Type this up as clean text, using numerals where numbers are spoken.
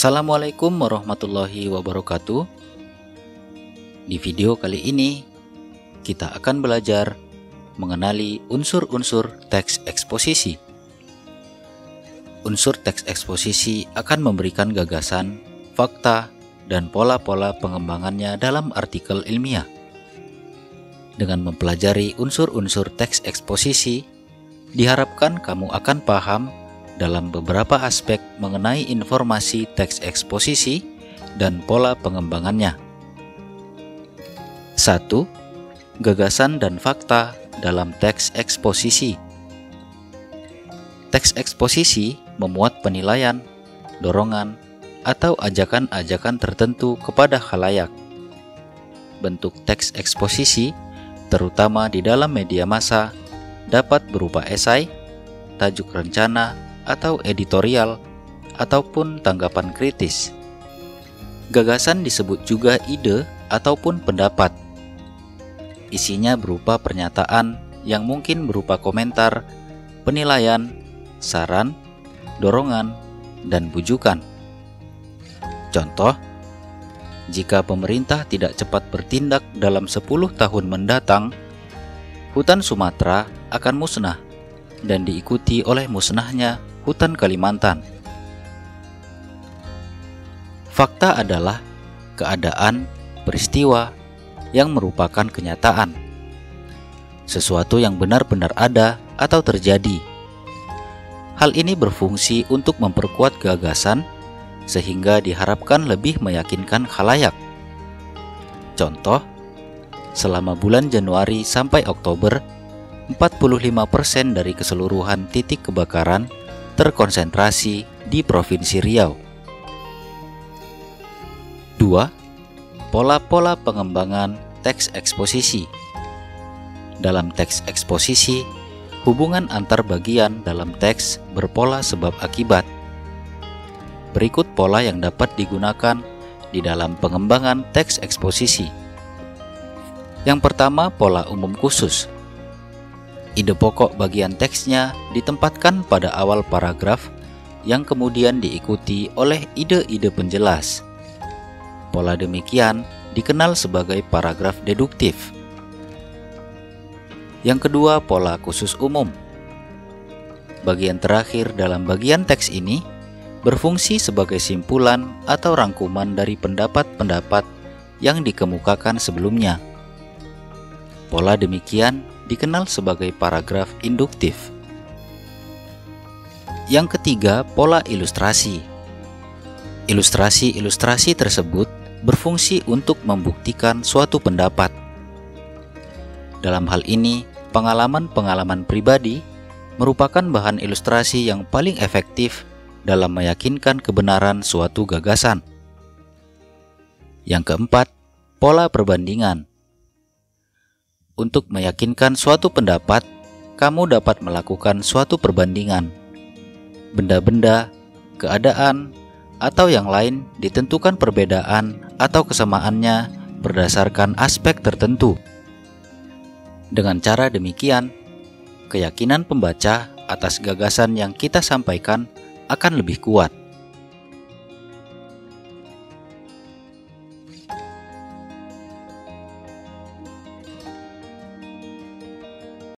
Assalamualaikum warahmatullahi wabarakatuh. Di video kali ini kita akan belajar mengenali unsur-unsur teks eksposisi. Unsur teks eksposisi akan memberikan gagasan, fakta, dan pola-pola pengembangannya dalam artikel ilmiah. Dengan mempelajari unsur-unsur teks eksposisi, diharapkan kamu akan paham dalam beberapa aspek mengenai informasi teks eksposisi dan pola pengembangannya. 1. Gagasan dan fakta dalam teks eksposisi. Teks eksposisi memuat penilaian, dorongan, atau ajakan-ajakan tertentu kepada khalayak. Bentuk teks eksposisi, terutama di dalam media massa, dapat berupa esai, tajuk rencana, atau editorial, ataupun tanggapan kritis. Gagasan disebut juga ide ataupun pendapat. Isinya berupa pernyataan yang mungkin berupa komentar, penilaian, saran, dorongan, dan bujukan. Contoh, jika pemerintah tidak cepat bertindak dalam 10 tahun mendatang, hutan Sumatera akan musnah dan diikuti oleh musnahnya hutan Kalimantan. Fakta adalah keadaan, peristiwa yang merupakan kenyataan, sesuatu yang benar-benar ada atau terjadi. Hal ini berfungsi untuk memperkuat gagasan sehingga diharapkan lebih meyakinkan khalayak. Contoh, selama bulan Januari sampai Oktober, 45% dari keseluruhan titik kebakaran terkonsentrasi di Provinsi Riau. 2. Pola-pola pengembangan teks eksposisi. Dalam teks eksposisi, hubungan antar bagian dalam teks berpola sebab akibat. Berikut pola yang dapat digunakan di dalam pengembangan teks eksposisi. Yang pertama, pola umum khusus. Ide pokok bagian teksnya ditempatkan pada awal paragraf yang kemudian diikuti oleh ide-ide penjelas. Pola demikian dikenal sebagai paragraf deduktif. Yang kedua, pola khusus umum. Bagian terakhir dalam bagian teks ini berfungsi sebagai simpulan atau rangkuman dari pendapat-pendapat yang dikemukakan sebelumnya. Pola demikian dikenal sebagai paragraf induktif. Yang ketiga, pola ilustrasi. Ilustrasi-ilustrasi tersebut berfungsi untuk membuktikan suatu pendapat. Dalam hal ini, pengalaman-pengalaman pribadi merupakan bahan ilustrasi yang paling efektif dalam meyakinkan kebenaran suatu gagasan. Yang keempat, pola perbandingan. Untuk meyakinkan suatu pendapat, kamu dapat melakukan suatu perbandingan. Benda-benda, keadaan, atau yang lain ditentukan perbedaan atau kesamaannya berdasarkan aspek tertentu. Dengan cara demikian, keyakinan pembaca atas gagasan yang kita sampaikan akan lebih kuat.